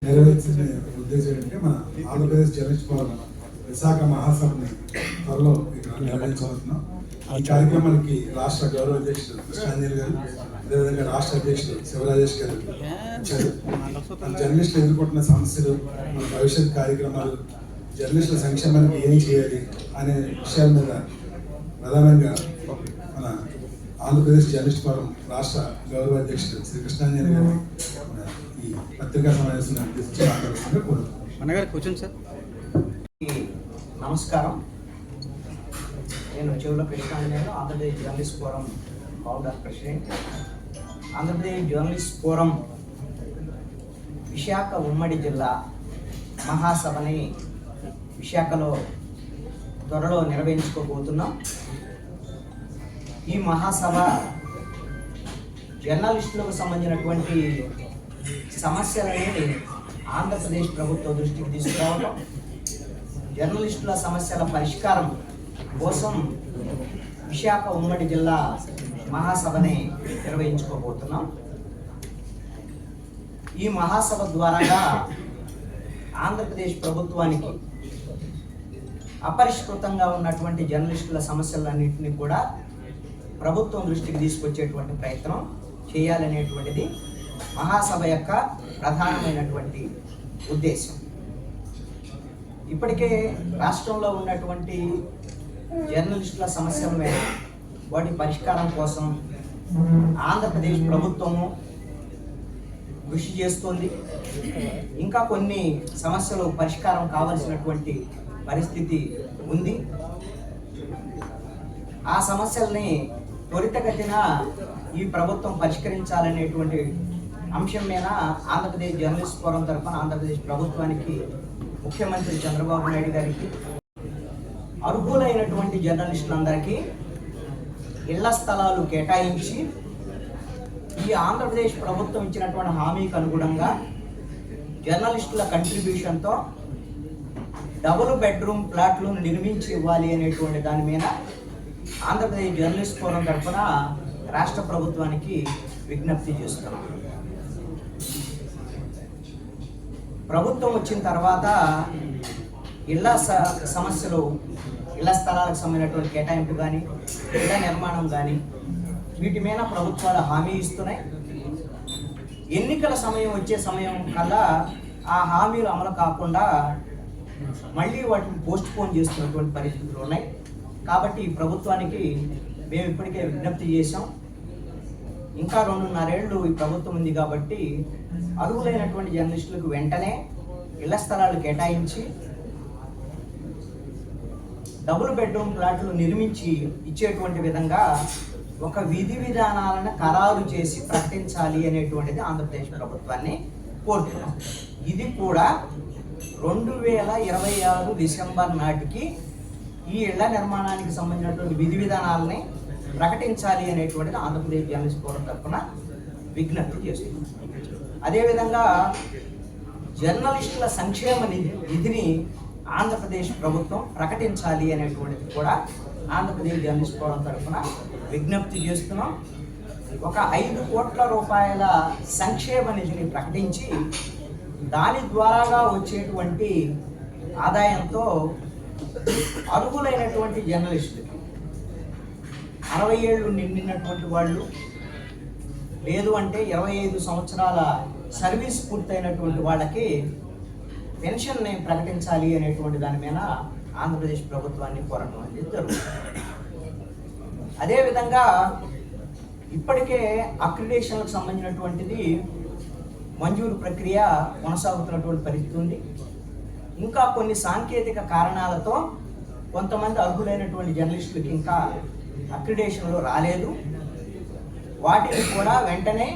నెరవేర్చిన ఉద్దేశం ఏంటంటే మన ఆంధ్రప్రదేశ్ జర్నలిస్ట్ ఫోరం విశాఖ మహాసభని త్వరలో ఇక్కడ నిర్వహించబోతున్నాం. ఈ కార్యక్రమానికి రాష్ట్ర గౌరవ అధ్యక్షుడు కృష్ణాంజలి గారు, అదేవిధంగా రాష్ట్ర అధ్యక్షుడు శివరాజేష్ గారు జర్నలిస్టులు ఎదుర్కొంటున్న సమస్యలు, మన భవిష్యత్ కార్యక్రమాలు, జర్నలిస్టుల సంక్షేమానికి ఏం చేయాలి అనే విషయాల మీద ప్రధానంగా మన ఆంధ్రప్రదేశ్ జర్నలిస్ట్ ఫోరం రాష్ట్ర గౌరవ అధ్యక్షుడు శ్రీ కృష్ణాంజలి గారు ఈ పత్రికా సమావేశం కూర్చోండి సార్. నమస్కారం. నేను చెవుల Krishnanjaneyulu, Andhra Pradesh journalist forum founder president. Andhra Pradesh journalist forum Visakha ఉమ్మడి జిల్లా మహాసభని విశాఖలో త్వరలో నిర్వహించుకోబోతున్నాం. ఈ మహాసభ జర్నలిస్టులకు సంబంధించినటువంటి సమస్యలని ఆంధ్రప్రదేశ్ ప్రభుత్వ దృష్టికి తీసుకురావడం, జర్నలిస్టుల సమస్యల పరిష్కారం కోసం విశాఖ ఉమ్మడి జిల్లా మహాసభని నిర్వహించుకోబోతున్నాం. ఈ మహాసభ ద్వారాగా ఆంధ్రప్రదేశ్ ప్రభుత్వానికి అపరిష్కృతంగా ఉన్నటువంటి జర్నలిస్టుల సమస్యలన్నింటినీ కూడా ప్రభుత్వం దృష్టికి తీసుకొచ్చేటువంటి ప్రయత్నం చేయాలనేటువంటిది మహాసభ యొక్క ప్రధానమైనటువంటి ఉద్దేశం. ఇప్పటికే రాష్ట్రంలో ఉన్నటువంటి జర్నలిస్టుల సమస్యల మీద వాటి పరిష్కారం కోసం ఆంధ్రప్రదేశ్ ప్రభుత్వము కృషి చేస్తోంది. ఇంకా కొన్ని సమస్యలు పరిష్కారం కావాల్సినటువంటి పరిస్థితి ఉంది. ఆ సమస్యల్ని త్వరితగతిన ఈ ప్రభుత్వం పరిష్కరించాలనేటువంటి అంశం మీద ఆంధ్రప్రదేశ్ జర్నలిస్ట్ ఫోరం తరఫున ఆంధ్రప్రదేశ్ ప్రభుత్వానికి, ముఖ్యమంత్రి చంద్రబాబు నాయుడు గారికి, అర్హులైనటువంటి జర్నలిస్టులందరికీ ఇళ్ల స్థలాలు కేటాయించి ఈ ఆంధ్రప్రదేశ్ ప్రభుత్వం ఇచ్చినటువంటి హామీకి అనుగుణంగా జర్నలిస్టుల కంట్రిబ్యూషన్తో డబుల్ బెడ్రూమ్ ప్లాట్లు నిర్మించి ఇవ్వాలి అనేటువంటి దాని మీద ఆంధ్రప్రదేశ్ జర్నలిస్ట్ ఫోరం తరఫున రాష్ట్ర ప్రభుత్వానికి విజ్ఞప్తి చేస్తున్నాం. ప్రభుత్వం వచ్చిన తర్వాత ఇళ్ల సమస్యలు, ఇళ్ల స్థలాలకు సంబంధించినటువంటి కేటాయింపు కానీ, ఇళ్ల నిర్మాణం కానీ, వీటి మీద ప్రభుత్వాలు హామీ ఇస్తున్నాయి. ఎన్నికల సమయం వచ్చే సమయం కల్లా ఆ హామీలు అమలు కాకుండా మళ్ళీ వాటిని పోస్ట్ పోన్ చేస్తున్నటువంటి పరిస్థితులు ఉన్నాయి. కాబట్టి ఈ ప్రభుత్వానికి మేము ఇప్పటికే విజ్ఞప్తి చేశాం. ఇంకా 2.5 ఏళ్ళు ఈ ప్రభుత్వం ఉంది కాబట్టి అర్హులైనటువంటి జర్నలిస్టులకు వెంటనే ఇళ్ల స్థలాలు కేటాయించి డబుల్ బెడ్రూమ్ ప్లాట్లు నిర్మించి ఇచ్చేటువంటి విధంగా ఒక విధి విధానాలను ఖరారు చేసి ప్రకటించాలి అనేటువంటిది ఆంధ్రప్రదేశ్ ప్రభుత్వాన్ని కోరుతున్నాం. ఇది కూడా 2026 డిసెంబర్ నాటికి ఈ ఇళ్ల నిర్మాణానికి సంబంధించినటువంటి విధి విధానాలని ప్రకటించాలి అనేటువంటిది ఆంధ్రప్రదేశ్ జర్నలిస్ట్ ఫోరం తరఫున విజ్ఞప్తి చేస్తున్నాం. అదేవిధంగా జర్నలిస్టుల సంక్షేమ నిధిని ఆంధ్రప్రదేశ్ ప్రభుత్వం ప్రకటించాలి అనేటువంటిది కూడా ఆంధ్రప్రదేశ్ జర్నలిస్ట్ ఫోరం తరఫున విజ్ఞప్తి చేస్తున్నాం. ఒక 5 కోట్ల రూపాయల సంక్షేమ నిధిని ప్రకటించి దాని ద్వారాగా వచ్చేటువంటి ఆదాయంతో అర్హులైనటువంటి జర్నలిస్టులకి 60 ఏళ్ళు నిండినటువంటి వాళ్ళు, లేదు అంటే 25 సంవత్సరాల సర్వీస్ పూర్తయినటువంటి వాళ్ళకి పెన్షన్ ప్రకటించాలి అనేటువంటి దాని మీద ఆంధ్రప్రదేశ్ ప్రభుత్వాన్ని కోరడం అనేది జరుగుతుంది. అదేవిధంగా ఇప్పటికే అక్రిడేషన్లకు సంబంధించినటువంటిది మంజూరు ప్రక్రియ కొనసాగుతున్నటువంటి పరిస్థితి ఉంది. ఇంకా కొన్ని సాంకేతిక కారణాలతో కొంతమంది అర్హులైనటువంటి జర్నలిస్టులకి ఇంకా అక్రిడేషన్లు రాలేదు. వాటిని కూడా వెంటనే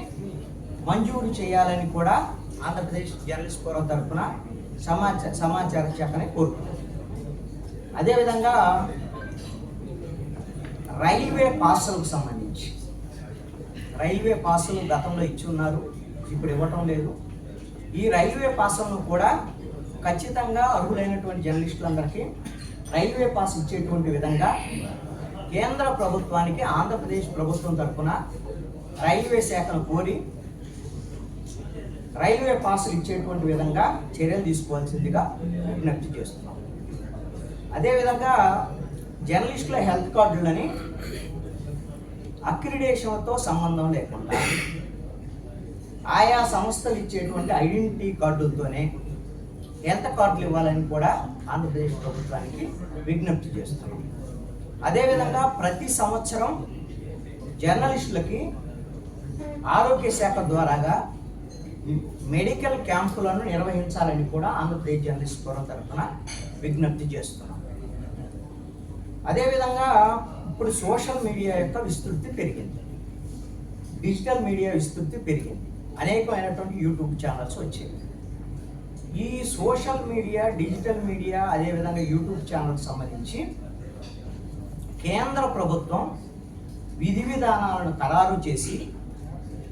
మంజూరు చేయాలని కూడా ఆంధ్రప్రదేశ్ జర్నలిస్ట్ ఫోరం తరఫున సమాచార శాఖని కోరుతున్నాం. అదేవిధంగా రైల్వే పాసులకు సంబంధించి రైల్వే పాసులు గతంలో ఇచ్చి ఉన్నారు, ఇప్పుడు ఇవ్వటం లేదు. ఈ రైల్వే పాసులను కూడా ఖచ్చితంగా అర్హులైనటువంటి జర్నలిస్టులందరికీ రైల్వే పాస్ ఇచ్చేటువంటి విధంగా కేంద్ర ప్రభుత్వానికి ఆంధ్రప్రదేశ్ ప్రభుత్వం తరఫున రైల్వే శాఖను కోరి రైల్వే పాసులు ఇచ్చేటువంటి విధంగా చర్యలు తీసుకోవాల్సిందిగా విజ్ఞప్తి చేస్తున్నాం. అదేవిధంగా జర్నలిస్టుల హెల్త్ కార్డులని అక్రిడేషన్తో సంబంధం లేకుండా ఆయా సంస్థలు ఇచ్చేటువంటి ఐడెంటిటీ కార్డులతోనే హెల్త్ కార్డులు ఇవ్వాలని కూడా ఆంధ్రప్రదేశ్ ప్రభుత్వానికి విజ్ఞప్తి చేస్తున్నాం. అదేవిధంగా ప్రతి సంవత్సరం జర్నలిస్టులకి ఆరోగ్య శాఖ ద్వారాగా మెడికల్ క్యాంపులను నిర్వహించాలని కూడా ఆంధ్రప్రదేశ్ జర్నలిస్ట్ ఫోరం తరఫున విజ్ఞప్తి చేస్తున్నాం. అదేవిధంగా ఇప్పుడు సోషల్ మీడియా యొక్క విస్తృతి పెరిగింది, డిజిటల్ మీడియా విస్తృతి పెరిగింది, అనేకమైనటువంటి యూట్యూబ్ ఛానల్స్ వచ్చాయి. ఈ సోషల్ మీడియా, డిజిటల్ మీడియా, అదేవిధంగా యూట్యూబ్ ఛానల్కి సంబంధించి కేంద్ర ప్రభుత్వం విధి విధానాలను ఖరారు చేసి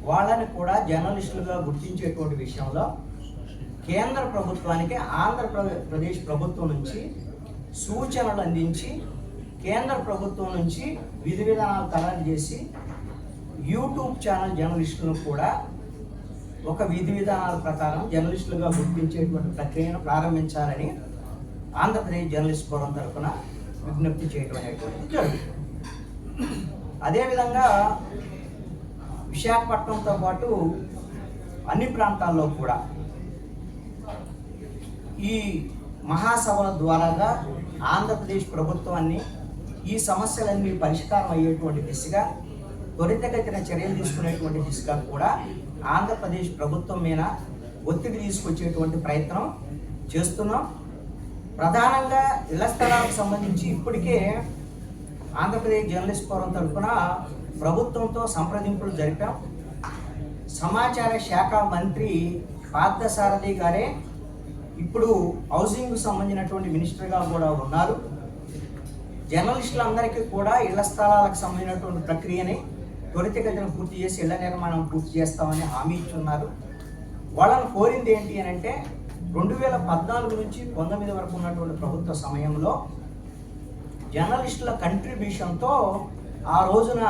వాళ్ళని కూడా జర్నలిస్టులుగా గుర్తించేటువంటి విషయంలో కేంద్ర ప్రభుత్వానికి ఆంధ్రప్రదేశ్ ప్రభుత్వం నుంచి సూచనలు అందించి కేంద్ర ప్రభుత్వం నుంచి విధి విధానాలు ఖరారు చేసి యూట్యూబ్ ఛానల్ జర్నలిస్టులను కూడా ఒక విధి విధానాల ప్రకారం జర్నలిస్టులుగా గుర్తించేటువంటి ప్రక్రియను ప్రారంభించాలని ఆంధ్రప్రదేశ్ జర్నలిస్ట్ ఫోరం తరఫున విజ్ఞప్తి చేయడం అనేటువంటిది జరుగుతుంది. అదేవిధంగా విశాఖపట్నంతో పాటు అన్ని ప్రాంతాల్లో కూడా ఈ మహాసభల ద్వారాగా ఆంధ్రప్రదేశ్ ప్రభుత్వాన్ని ఈ సమస్యలన్నీ పరిష్కారం అయ్యేటువంటి దిశగా త్వరితగతిన చర్యలు తీసుకునేటువంటి దిశగా కూడా ఆంధ్రప్రదేశ్ ప్రభుత్వం మీద ఒత్తిడి తీసుకొచ్చేటువంటి ప్రయత్నం చేస్తున్నాం. ప్రధానంగా ఇళ్ల స్థలాలకు సంబంధించి ఇప్పటికే ఆంధ్రప్రదేశ్ జర్నలిస్ట్ ఫోరం తరఫున ప్రభుత్వంతో సంప్రదింపులు జరిపాం. సమాచార శాఖ మంత్రి పార్థసారథి గారే ఇప్పుడు హౌసింగ్కు సంబంధించినటువంటి మినిస్టర్గా కూడా ఉన్నారు. జర్నలిస్టులందరికీ కూడా ఇళ్ల స్థలాలకు సంబంధించినటువంటి ప్రక్రియని త్వరితగతిన పూర్తి చేసి ఇళ్ల నిర్మాణం పూర్తి చేస్తామని హామీ ఇచ్చున్నారు. వాళ్ళని కోరింది ఏంటి అని అంటే 2014 నుంచి 19 వరకు ఉన్నటువంటి ప్రభుత్వ సమయంలో జర్నలిస్టుల కంట్రిబ్యూషన్తో ఆ రోజున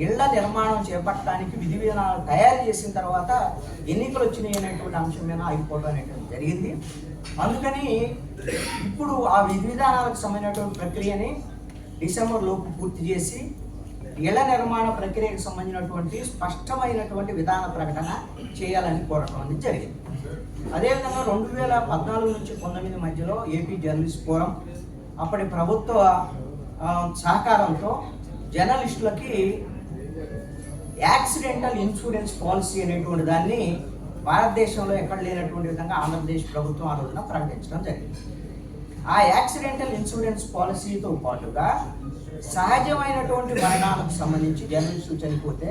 ఇళ్ల నిర్మాణం చేపట్టడానికి విధి విధానాలు తయారు చేసిన తర్వాత ఎన్నికలు వచ్చినాయి అనేటువంటి అంశం మీద ఆగిపోవడం అనేటువంటి జరిగింది. అందుకని ఇప్పుడు ఆ విధి విధానాలకు సంబంధించినటువంటి ప్రక్రియని డిసెంబర్ లోపు పూర్తి చేసి ఇళ్ల నిర్మాణ ప్రక్రియకు సంబంధించినటువంటి స్పష్టమైనటువంటి విధాన ప్రకటన చేయాలని కోరడం అనేది జరిగింది. అదేవిధంగా 2014 నుంచి 19 మధ్యలో ఏపీ జర్నలిస్ట్ ఫోరం అప్పటి ప్రభుత్వ సహకారంతో జర్నలిస్టులకి యాక్సిడెంటల్ ఇన్సూరెన్స్ పాలసీ అనేటువంటి దాన్ని భారతదేశంలో ఎక్కడ లేనటువంటి విధంగా ఆంధ్రప్రదేశ్ ప్రభుత్వం ఆ రోజున ప్రకటించడం జరిగింది. ఆ యాక్సిడెంటల్ ఇన్సూరెన్స్ పాలసీతో పాటుగా సహజమైనటువంటి మరణాలకు సంబంధించి జర్నలిస్టులు చనిపోతే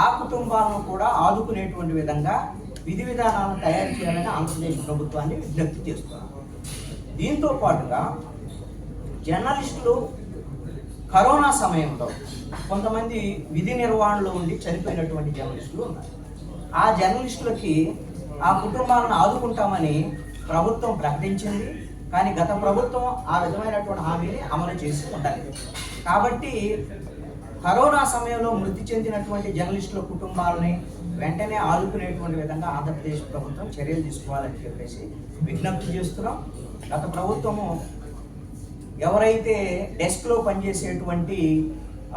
ఆ కుటుంబాలను కూడా ఆదుకునేటువంటి విధంగా విధి విధానాలను తయారు చేయాలని ఆంధ్రప్రదేశ్ ప్రభుత్వాన్ని విజ్ఞప్తి చేస్తున్నారు. దీంతో పాటుగా జర్నలిస్టులు కరోనా సమయంలో కొంతమంది విధి నిర్వహణలో ఉండి చనిపోయినటువంటి జర్నలిస్టులు ఉన్నారు. ఆ జర్నలిస్టులకి ఆ కుటుంబాలను ఆదుకుంటామని ప్రభుత్వం ప్రకటించింది. కానీ గత ప్రభుత్వం ఆ విధమైనటువంటి హామీని అమలు చేసి ఉండాలి. కాబట్టి కరోనా సమయంలో మృతి చెందినటువంటి జర్నలిస్టుల కుటుంబాలని వెంటనే ఆదుకునేటువంటి విధంగా ఆంధ్రప్రదేశ్ ప్రభుత్వం చర్యలు తీసుకోవాలని చెప్పేసి విజ్ఞప్తి చేస్తున్నాం. గత ప్రభుత్వము ఎవరైతే డెస్క్లో పనిచేసేటువంటి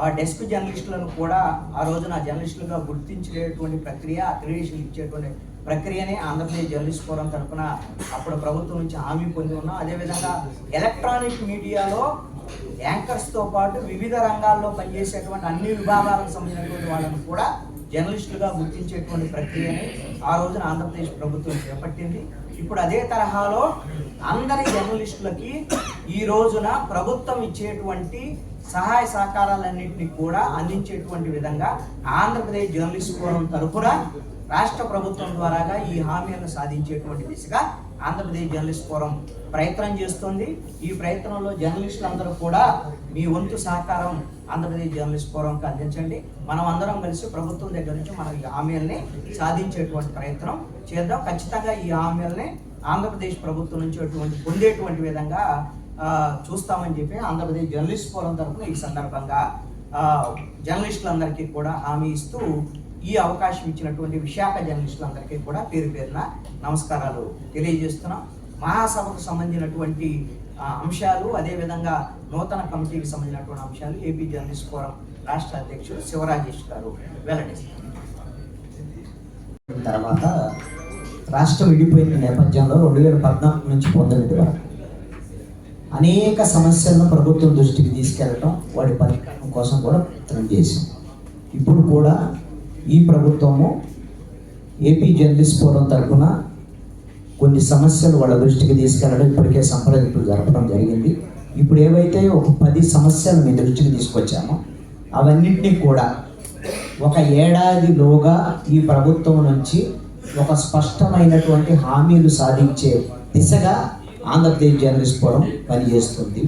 ఆ డెస్క్ జర్నలిస్టులను కూడా ఆ రోజున జర్నలిస్టులుగా గుర్తించేటువంటి ప్రక్రియ, అక్రిడేషన్ ఇచ్చేటువంటి ప్రక్రియనే ఆంధ్రప్రదేశ్ జర్నలిస్ట్ ఫోరం తరఫున అప్పుడు ప్రభుత్వం నుంచి హామీ పొంది ఉన్నాం. అదేవిధంగా ఎలక్ట్రానిక్ మీడియాలో యాంకర్స్తో పాటు వివిధ రంగాల్లో పనిచేసేటువంటి అన్ని విభాగాలకు సంబంధించినటువంటి వాళ్ళను కూడా జర్నలిస్టులుగా గుర్తించేటువంటి ప్రక్రియని ఆ రోజున ఆంధ్రప్రదేశ్ ప్రభుత్వం చేపట్టింది. ఇప్పుడు అదే తరహాలో అందరి జర్నలిస్టులకి ఈ రోజున ప్రభుత్వం ఇచ్చేటువంటి సహాయ సహకారాలన్నింటినీ కూడా అందించేటువంటి విధంగా ఆంధ్రప్రదేశ్ జర్నలిస్ట్ ఫోరం తరఫున రాష్ట్ర ప్రభుత్వం ద్వారాగా ఈ హామీలను సాధించేటువంటి దిశగా ఆంధ్రప్రదేశ్ జర్నలిస్ట్ ఫోరం ప్రయత్నం చేస్తుంది. ఈ ప్రయత్నంలో జర్నలిస్టులందరూ కూడా మీ వంతు సహకారం ఆంధ్రప్రదేశ్ జర్నలిస్ట్ ఫోరంకి అందించండి. మనం అందరం కలిసి ప్రభుత్వం దగ్గర నుంచి మనం ఈ హామీలని సాధించేటువంటి ప్రయత్నం చేద్దాం. ఖచ్చితంగా ఈ హామీలని ఆంధ్రప్రదేశ్ ప్రభుత్వం నుంచి పొందేటువంటి విధంగా చూస్తామని చెప్పి ఆంధ్రప్రదేశ్ జర్నలిస్ట్ ఫోరం తరఫున ఈ సందర్భంగా జర్నలిస్టులందరికీ కూడా హామీ ఇస్తూ ఈ అవకాశం ఇచ్చినటువంటి విశాఖ జర్నలిస్టులందరికీ కూడా పేరు పేరున నమస్కారాలు తెలియజేస్తున్నాం. మహాసభకు సంబంధించినటువంటి అంశాలు, అదేవిధంగా నూతన కమిటీకి సంబంధించినటువంటి అంశాలు ఏపీ జర్నలిస్ట్ ఫోరం రాష్ట్ర అధ్యక్షుడు శివరాజేష్ గారు వెల్లడిస్తారు. తర్వాత రాష్ట్రం విడిపోయిన నేపథ్యంలో 2014 నుంచి 19 వరకు అనేక సమస్యలను ప్రభుత్వం దృష్టికి తీసుకెళ్ళటం, వాటి పరిష్కారం కోసం కూడా ప్రయత్నం చేశాం. ఇప్పుడు కూడా ఈ ప్రభుత్వము ఏపీ జర్నలిస్ట్ ఫోరం తరఫున కొన్ని సమస్యలు వాళ్ళ దృష్టికి తీసుకెళ్ళడం, ఇప్పటికే సంప్రదింపులు జరపడం జరిగింది. ఇప్పుడు ఏవైతే ఒక 10 సమస్యలు మీ దృష్టికి తీసుకొచ్చామో అవన్నింటినీ కూడా ఒక ఏడాదిలోగా ఈ ప్రభుత్వం నుంచి ఒక స్పష్టమైనటువంటి హామీలు సాధించే దిశగా ఆంధ్రప్రదేశ్ జర్నలిస్ట్ ఫోరం పనిచేస్తుంది.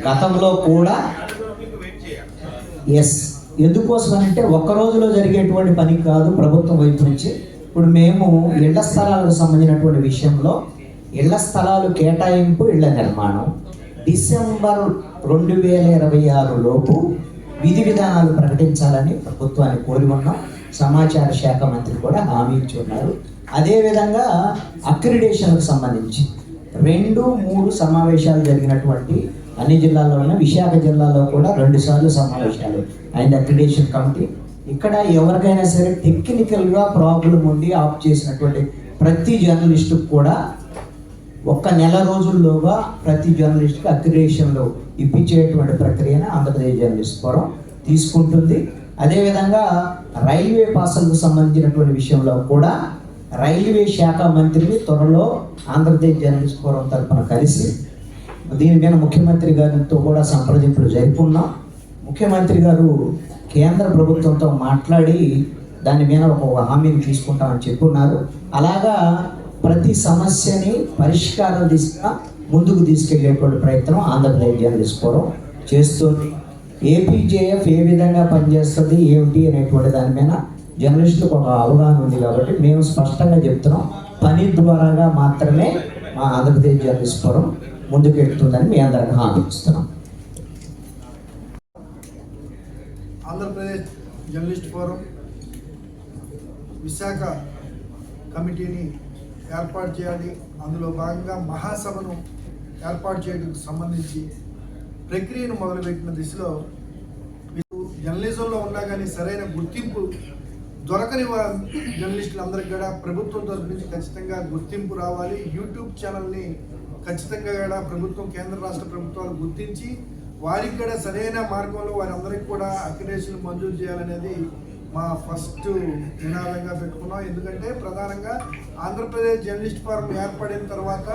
గతంలో కూడా ఎందుకోసం అంటే ఒక్క రోజులో జరిగేటువంటి పని కాదు ప్రభుత్వం వైపు నుంచి. ఇప్పుడు మేము ఇళ్ల స్థలాలకు సంబంధించినటువంటి విషయంలో ఇళ్ల స్థలాలు కేటాయింపు, ఇళ్ల నిర్మాణం డిసెంబర్ 2026 లోపు విధి విధానాలు ప్రకటించాలని ప్రభుత్వాన్ని కోరి ఉన్నాం. సమాచార శాఖ మంత్రి కూడా హామీ ఇచ్చి ఉన్నారు. అదేవిధంగా అక్రిడేషన్కు సంబంధించి 2-3 సమావేశాలు జరిగినటువంటి అన్ని జిల్లాల్లో ఉన్న విశాఖ జిల్లాలో కూడా 2 సార్లు సమావేశాలు అండ్ అక్రిడేషన్ కమిటీ. ఇక్కడ ఎవరికైనా సరే టెక్నికల్గా ప్రాబ్లం ఉండి ఆఫ్ చేసినటువంటి ప్రతి జర్నలిస్టుకు కూడా 1 నెల రోజుల్లోగా ప్రతి జర్నలిస్ట్కి అక్రిడేషన్లో ఇప్పించేటువంటి ప్రక్రియను ఆంధ్రప్రదేశ్ జర్నలిస్ట్ ఫోరం తీసుకుంటుంది. అదేవిధంగా రైల్వే పాసులకు సంబంధించినటువంటి విషయంలో కూడా రైల్వే శాఖ మంత్రిని త్వరలో ఆంధ్రప్రదేశ్ జర్నలిస్ట్ ఫోరం తరఫున కలిసి దీని మీద ముఖ్యమంత్రి గారితో కూడా సంప్రదింపులు జరుపుకున్నాం. ముఖ్యమంత్రి గారు కేంద్ర ప్రభుత్వంతో మాట్లాడి దాని మీద ఒక హామీని తీసుకుంటామని చెప్పున్నారు. అలాగా ప్రతి సమస్యని పరిష్కారం దిశగా ముందుకు తీసుకెళ్లేటువంటి ప్రయత్నం ఆంధ్రప్రదేశ్ జర్నలిస్ట్ ఫోరం చేస్తుంది. ఏపీజేఎఫ్ ఏ విధంగా పనిచేస్తుంది ఏమిటి అనేటువంటి దాని మీద జర్నలిస్టులకు ఒక అవగాహన ఉంది కాబట్టి మేము స్పష్టంగా చెప్తున్నాం, పని ద్వారాగా మాత్రమే మా ఆంధ్రప్రదేశ్ జర్నలిస్ట్ ఫోరం ముందుకెళ్తుందని మీ అందరికీ హామీ ఇస్తున్నాం. ఆంధ్రప్రదేశ్ జర్నలిస్ట్ ఫోరం విశాఖ కమిటీని ఏర్పాటు చేయాలి, అందులో భాగంగా మహాసభను ఏర్పాటు చేయడానికి సంబంధించి ప్రక్రియను మొదలుపెట్టిన దిశలో జర్నలిజంలో ఉన్నా కానీ సరైన గుర్తింపు దొరకని జర్నలిస్టులందరికీ కూడా ప్రభుత్వం తరఫు నుంచి ఖచ్చితంగా గుర్తింపు రావాలి. యూట్యూబ్ ఛానల్ని ఖచ్చితంగా కూడా ప్రభుత్వం, కేంద్ర రాష్ట్ర ప్రభుత్వాలు గుర్తించి వారికి కూడా సరైన మార్గంలో వారందరికీ కూడా అక్రిడేషన్ మంజూరు చేయాలనేది మా ఫస్ట్ నినాదంగా పెట్టుకున్నాం. ఎందుకంటే ప్రధానంగా ఆంధ్రప్రదేశ్ జర్నలిస్ట్ ఫోరం ఏర్పడిన తర్వాత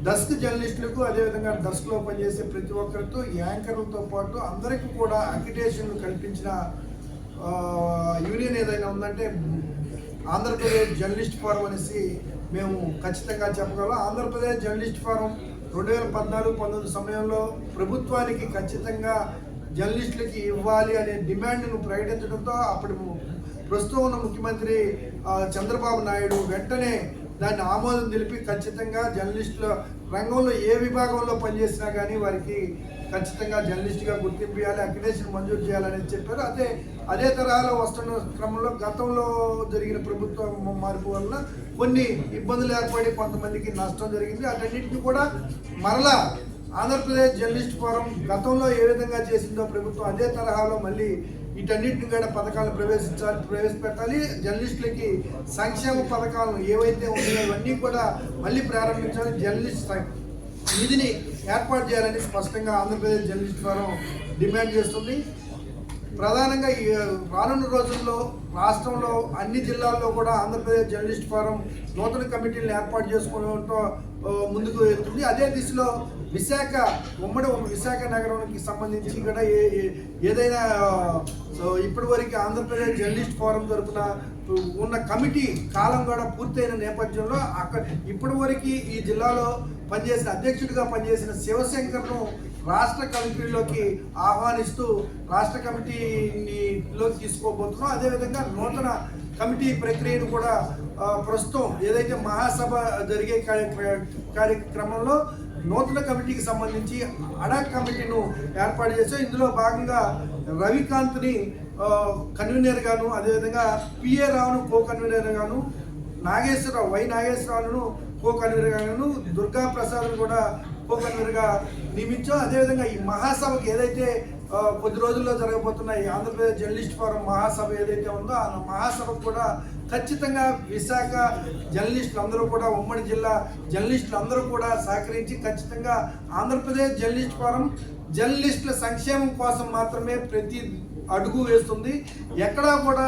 డెస్క్ జర్నలిస్టులకు, అదేవిధంగా డెస్క్లో పనిచేసే ప్రతి ఒక్కరితో, యాంకర్లతో పాటు అందరికీ కూడా అక్రిడేషన్లు కల్పించిన యూనియన్ ఏదైనా ఉందంటే ఆంధ్రప్రదేశ్ జర్నలిస్ట్ ఫోరం అనేసి మేము ఖచ్చితంగా చెప్పగలం. ఆంధ్రప్రదేశ్ జర్నలిస్ట్ ఫోరం 2014-19 సమయంలో ప్రభుత్వానికి ఖచ్చితంగా జర్నలిస్టులకి ఇవ్వాలి అనే డిమాండ్ను ప్రకటించడంతో అప్పుడు ప్రస్తుతం ఉన్న ముఖ్యమంత్రి చంద్రబాబు నాయుడు వెంటనే దాన్ని ఆమోదం తెలిపి ఖచ్చితంగా జర్నలిస్టుల రంగంలో ఏ విభాగంలో పనిచేసినా కానీ వారికి ఖచ్చితంగా జర్నలిస్ట్గా గుర్తింపు ఇవ్వాలి, అక్రిడేషన్ మంజూరు చేయాలని చెప్పారు. అదే తరహాలో వస్తున్న క్రమంలో గతంలో జరిగిన ప్రభుత్వ మార్పు వల్ల కొన్ని ఇబ్బందులు ఏర్పడి కొంతమందికి నష్టం జరిగింది. అటన్నిటిని కూడా మరలా ఆంధ్రప్రదేశ్ జర్నలిస్ట్ ఫోరం గతంలో ఏ విధంగా చేసిందో ప్రభుత్వం అదే తరహాలో మళ్ళీ వీటన్నిటిని కూడా పథకాలను ప్రవేశపెట్టాలి. జర్నలిస్టులకి సంక్షేమ పథకాలను ఏవైతే ఉన్నాయో అవన్నీ కూడా మళ్ళీ ప్రారంభించాలి. జర్నలిస్ట్ నిధిని ఏర్పాటు చేయాలని స్పష్టంగా ఆంధ్రప్రదేశ్ జర్నలిస్ట్ ఫోరం డిమాండ్ చేస్తుంది. ప్రధానంగా రానున్న రోజుల్లో రాష్ట్రంలో అన్ని జిల్లాల్లో కూడా ఆంధ్రప్రదేశ్ జర్నలిస్ట్ ఫోరం నూతన కమిటీలను ఏర్పాటు చేసుకోవడంతో ముందుకు వెళ్తుంది. అదే దిశలో ఉమ్మడి విశాఖ నగరానికి సంబంధించి కూడా ఏదైనా ఇప్పటివరకు ఆంధ్రప్రదేశ్ జర్నలిస్ట్ ఫోరం తరఫున ఉన్న కమిటీ కాలం కూడా పూర్తయిన నేపథ్యంలో ఇప్పటివరకు ఈ జిల్లాలో అధ్యక్షుడిగా పనిచేసిన శివశంకర్ను రాష్ట్ర కమిటీలోకి ఆహ్వానిస్తూ రాష్ట్ర కమిటీలోకి తీసుకోబోతున్నాం. అదేవిధంగా నూతన కమిటీ ప్రక్రియను కూడా ప్రస్తుతం ఏదైతే మహాసభ జరిగే కార్యక్రమంలో నూతన కమిటీకి సంబంధించి అడాక్ కమిటీను ఏర్పాటు చేశాం. ఇందులో భాగంగా రవికాంత్ని కన్వీనర్ గాను, అదేవిధంగా పిఏ రావును కో కన్వీనర్ గాను, నాగేశ్వరరావును కో కన్వీనర్ గాను, దుర్గా ప్రసాద్ను కూడా కో కన్వీనర్గా నియమించాం. అదేవిధంగా ఈ మహాసభకి ఏదైతే కొద్ది రోజుల్లో జరగబోతున్న ఈ ఆంధ్రప్రదేశ్ జర్నలిస్ట్ ఫోరం మహాసభ ఏదైతే ఉందో ఆ మహాసభకు కూడా ఖచ్చితంగా విశాఖ జర్నలిస్టులు అందరూ కూడా, ఉమ్మడి జిల్లా జర్నలిస్టులు అందరూ కూడా సహకరించి ఖచ్చితంగా ఆంధ్రప్రదేశ్ జర్నలిస్ట్ ఫోరం జర్నలిస్టుల సంక్షేమం కోసం మాత్రమే ప్రతి అడుగు వేస్తుంది. ఎక్కడా కూడా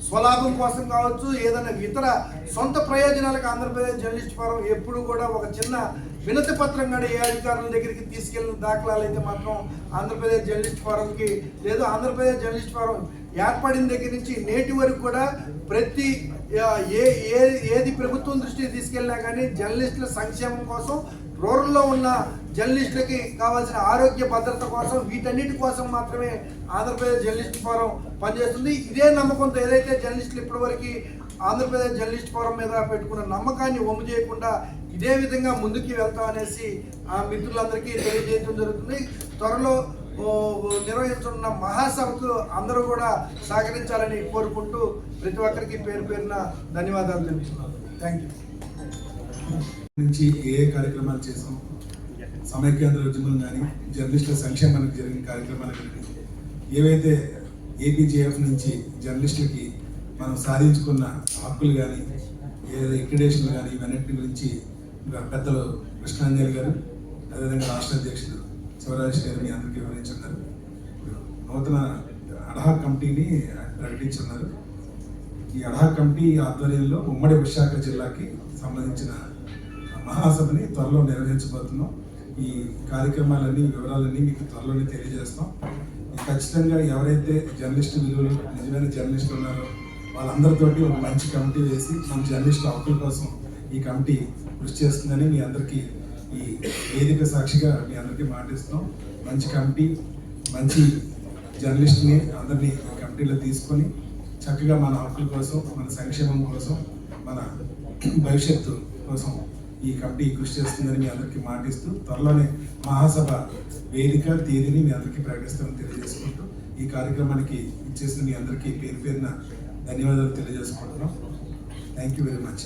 స్వలాభం కోసం కావచ్చు, ఏదైనా ఇతర సొంత ప్రయోజనాలకు ఆంధ్రప్రదేశ్ జర్నలిస్ట్ ఫోరం ఎప్పుడు కూడా ఒక చిన్న వినతి పత్రం కూడా ఏ అధికారుల దగ్గరికి తీసుకెళ్లిన దాఖలాలు అయితే మాత్రం ఆంధ్రప్రదేశ్ జర్నలిస్ట్ ఫోరంకి లేదు. ఆంధ్రప్రదేశ్ జర్నలిస్ట్ ఫోరం ఏర్పడిన దగ్గర నుంచి నేటి వరకు కూడా ప్రతి ఏది ప్రభుత్వం దృష్టికి తీసుకెళ్ళినా కానీ జర్నలిస్టుల సంక్షేమం కోసం, రూరల్లో ఉన్న జర్నలిస్టులకి కావాల్సిన ఆరోగ్య భద్రత కోసం, వీటన్నిటి కోసం మాత్రమే ఆంధ్రప్రదేశ్ జర్నలిస్ట్ ఫోరం పనిచేస్తుంది. ఇదే నమ్మకంతో ఏదైతే జర్నలిస్టులు ఇప్పటివరకు ఆంధ్రప్రదేశ్ జర్నలిస్ట్ ఫోరం మీద పెట్టుకున్న నమ్మకాన్ని వమ్ము చేయకుండా ఇదే విధంగా ముందుకు వెళ్తాం అనేసి ఆ మిత్రులందరికీ తెలియజేయడం జరుగుతుంది. త్వరలో నిర్వహించనున్న మహాసభకు అందరూ కూడా సహకరించాలని కోరుకుంటూ ప్రతి ఒక్కరికి పేరు పేరున ధన్యవాదాలు తెలుపుతున్నాను. Thank you. నుంచి ఏ కార్యక్రమాలు చేసాం, సమైక్యాంధ్ర ఉద్యమం కానీ, జర్నలిస్టుల సంక్షేమానికి జరిగిన కార్యక్రమాలు కానీ, ఏవైతే ఏపీజేఎఫ్ నుంచి జర్నలిస్టులకి మనం సాధించుకున్న హక్కులు కానీ, ఏ లిక్విడేషన్లు కానీ, ఇవన్నిటి గురించి పెద్దలు కృష్ణాంజలి గారు, అదేవిధంగా రాష్ట్ర అధ్యక్షుడు శివరాజ్ గారు మీ అందరికీ వివరించున్నారు. నూతన అడాక్ కమిటీని ప్రకటించున్నారు. ఈ అడాక్ కమిటీ ఆధ్వర్యంలో ఉమ్మడి విశాఖ జిల్లాకి సంబంధించిన మహాసభని త్వరలో నిర్వహించబోతున్నాం. ఈ కార్యక్రమాలన్నీ, వివరాలన్నీ మీకు త్వరలోనే తెలియజేస్తాం. ఖచ్చితంగా ఎవరైతే జర్నలిస్టు విలువలు, నిజమైన జర్నలిస్టులు ఉన్నారో వాళ్ళందరితోటి ఒక మంచి కమిటీ వేసి మన జర్నలిస్టు హక్కుల కోసం ఈ కమిటీ కృషి చేస్తుందని మీ అందరికీ ఈ వేదిక సాక్షిగా మీ అందరికీ మాటిస్తాం. మంచి కమిటీ, మంచి జర్నలిస్ట్ని అందరినీ కమిటీలో తీసుకొని చక్కగా మన హక్కుల కోసం, మన సంక్షేమం కోసం, మన భవిష్యత్తు కోసం ఈ కమిటీ కృషి చేస్తుందని మీ అందరికీ మాటిస్తూ త్వరలోనే మహాసభ వేదిక తేదీని మీ అందరికీ ప్రకటిస్తామని తెలియజేసుకుంటూ ఈ కార్యక్రమానికి ఇచ్చేసిన మీ అందరికీ పేరు పేరున ధన్యవాదాలు తెలియజేసుకుంటున్నాం. Thank you very much.